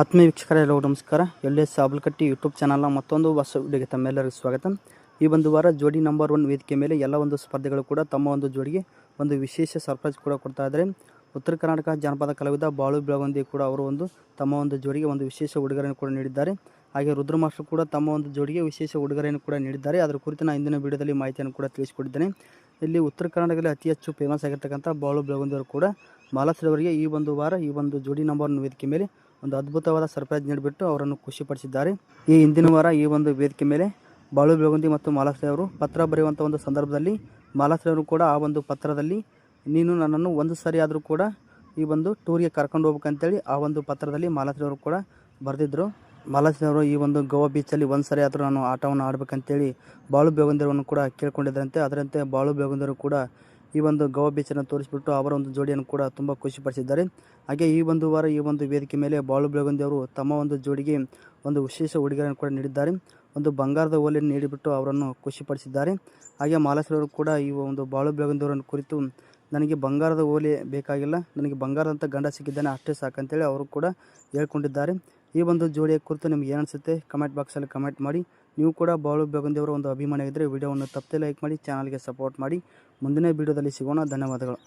ಆತ್ಮೀಯ ವೀಕ್ಷಕರೆಲ್ಲರಿಗೂ ನಮಸ್ಕಾರ. LS ಆಬಲ್ಕಟ್ಟಿ YouTube ಚಾನಲ್ನ ಮತ್ತೊಂದು ಹೊಸ ವಿಡಿಯೋಗೆ ತಮ್ಮೆಲ್ಲರಿಗೂ ಸ್ವಾಗತ. ಈ ಒಂದು ವಾರ ಜೋಡಿ ನಂಬರ್ 1 ವೇದಿಕೆ ಮೇಲೆ ಎಲ್ಲ ಒಂದು ಸ್ಪರ್ಧೆಗಳು ಕೂಡ ತಮ್ಮ ಒಂದು ಜೋಡಿಗೆ ಒಂದು ವಿಶೇಷ ಸರ್ಪ್ರೈಸ್ ಕೂಡ ಕೊಡ್ತಾ ಇದ್ದಾರೆ. ಉತ್ತರ ಕರ್ನಾಟಕ ಜಾನಪದ ಕಲಾವಿದ ಬಾಳು ಬೆಳಗುಂದಿ ಕೂಡ ಅವರು ತಮ್ಮ ಒಂದು ಜೋಡಿಗೆ ಒಂದು ವಿಶೇಷ ಉಡುಗೊರೆಯನ್ನು ಕೂಡ ನೀಡಿದ್ದಾರೆ. ಹಾಗೆ ರುದ್ರ ಮಾಸ್ಟರ್ ಕೂಡ ತಮ್ಮ ಒಂದು ಜೋಡಿಗೆ ವಿಶೇಷ ಉಡುಗೊರೆಯನ್ನು ಕೂಡ ನೀಡಿದ್ದಾರೆ. ಅದರ ಕುರಿತು ನಾನು ಇಂದಿನ ವಿಡಿಯೋದಲ್ಲಿ ಮಾಹಿತಿಯನ್ನು ಕೂಡ ತಿಳಿಸಿಕೊಟ್ಟಿದ್ದೇನೆ. ಇಲ್ಲಿ ಉತ್ತರ ಕರ್ನಾಟಕದಲ್ಲಿ ಅತಿ ಹೆಚ್ಚು ಫೇಮಸ್ ಆಗಿರ್ತಕ್ಕಂಥ ಬಾಳು ಬೆಳಗುಂದಿ ಅವರು ಕೂಡ ಮಾಲಾಶ್ರೀ ಈ ಒಂದು ವಾರ ಈ ಒಂದು ಜೋಡಿ ನಂಬರ್ 1 ವೇದಿಕೆ ಮೇಲೆ ಒಂದು ಅದ್ಭುತವಾದ ಸರ್ಪ್ರೈಸ್ ನೀಡಿಬಿಟ್ಟು ಅವರನ್ನು ಖುಷಿಪಡಿಸಿದ್ದಾರೆ. ಈ ಹಿಂದಿನ ವಾರ ಈ ಒಂದು ವೇದಿಕೆ ಮೇಲೆ ಬಾಳು ಬೆಳಗುಂದಿ ಮತ್ತು ಮಾಲಾಶ್ರೀ ಅವರು ಪತ್ರ ಬರೆಯುವಂಥ ಒಂದು ಸಂದರ್ಭದಲ್ಲಿ ಮಾಲಾಶ್ರೀ ಅವರು ಕೂಡ ಆ ಒಂದು ಪತ್ರದಲ್ಲಿ ನೀನು ನನ್ನನ್ನು ಒಂದು ಸಾರಿ ಆದರೂ ಕೂಡ ಈ ಒಂದು ಟೂರಿಗೆ ಕರ್ಕೊಂಡು ಹೋಗ್ಬೇಕಂತೇಳಿ ಆ ಒಂದು ಪತ್ರದಲ್ಲಿ ಮಾಲಾಶ್ರೀ ಅವರು ಕೂಡ ಬರೆದಿದ್ದರು. ಮಾಲಾಶ್ರೀ ಅವರು ಈ ಒಂದು ಗೋವಾ ಬೀಚಲ್ಲಿ ಒಂದು ಸಾರಿ ಆದರೂ ನಾನು ಆಟವನ್ನು ಆಡಬೇಕಂತೇಳಿ ಬಾಳು ಬೆಳಗುಂದಿಯವರನ್ನು ಕೂಡ ಕೇಳ್ಕೊಂಡಿದ್ದರಂತೆ. ಅದರಂತೆ ಬಾಳು ಬೆಳಗುಂದಿಯವರು ಕೂಡ ಈ ಒಂದು ಗೋವಾ ಬೀಚನ್ನು ತೋರಿಸಿಬಿಟ್ಟು ಅವರ ಒಂದು ಜೋಡಿಯನ್ನು ಕೂಡ ತುಂಬ ಖುಷಿಪಡಿಸಿದ್ದಾರೆ. ಹಾಗೆ ಈ ಒಂದು ವಾರ ಈ ಒಂದು ವೇದಿಕೆ ಮೇಲೆ ಬಾಳು ಬೆಳಗುಂದಿಯವರು ತಮ್ಮ ಒಂದು ಜೋಡಿಗೆ ಒಂದು ವಿಶೇಷ ಉಡುಗೊರೆಯನ್ನು ಕೂಡ ನೀಡಿದ್ದಾರೆ. ಒಂದು ಬಂಗಾರದ ಓಲೆಯನ್ನು ನೀಡಿಬಿಟ್ಟು ಅವರನ್ನು ಖುಷಿಪಡಿಸಿದ್ದಾರೆ. ಹಾಗೆ ಮಾಲಾಶ್ರೀ ಅವರು ಕೂಡ ಈ ಒಂದು ಬಾಳು ಬೆಳಗುಂದಿಯವರನ್ನು ಕುರಿತು ನನಗೆ ಬಂಗಾರದ ಓಲೆ ಬೇಕಾಗಿಲ್ಲ, ನನಗೆ ಬಂಗಾರದಂಥ ಗಂಡ ಸಿಕ್ಕಿದ್ದಾನೆ ಅಷ್ಟೇ ಸಾಕಂತೇಳಿ ಅವರು ಕೂಡ ಹೇಳ್ಕೊಂಡಿದ್ದಾರೆ. ಈ ಒಂದು ಜೋಡಿಯ ಕುರಿತು ನಿಮ್ಗೆ ಏನು ಅನಿಸುತ್ತೆ ಕಮೆಂಟ್ ಬಾಕ್ಸಲ್ಲಿ ಕಮೆಂಟ್ ಮಾಡಿ. ನೀವು ಕೂಡ ಬಾಳು ಬೆಳಗುಂದಿಯವರ ಒಂದು ಅಭಿಮಾನಿಯಾಗಿದ್ದರೆ ವಿಡಿಯೋವನ್ನು ತಪ್ಪದೆ ಲೈಕ್ ಮಾಡಿ, ಚಾನಲ್ಗೆ ಸಪೋರ್ಟ್ ಮಾಡಿ. ಮುಂದಿನ ವಿಡಿಯೋದಲ್ಲಿ ಸಿಗೋಣ. ಧನ್ಯವಾದಗಳು.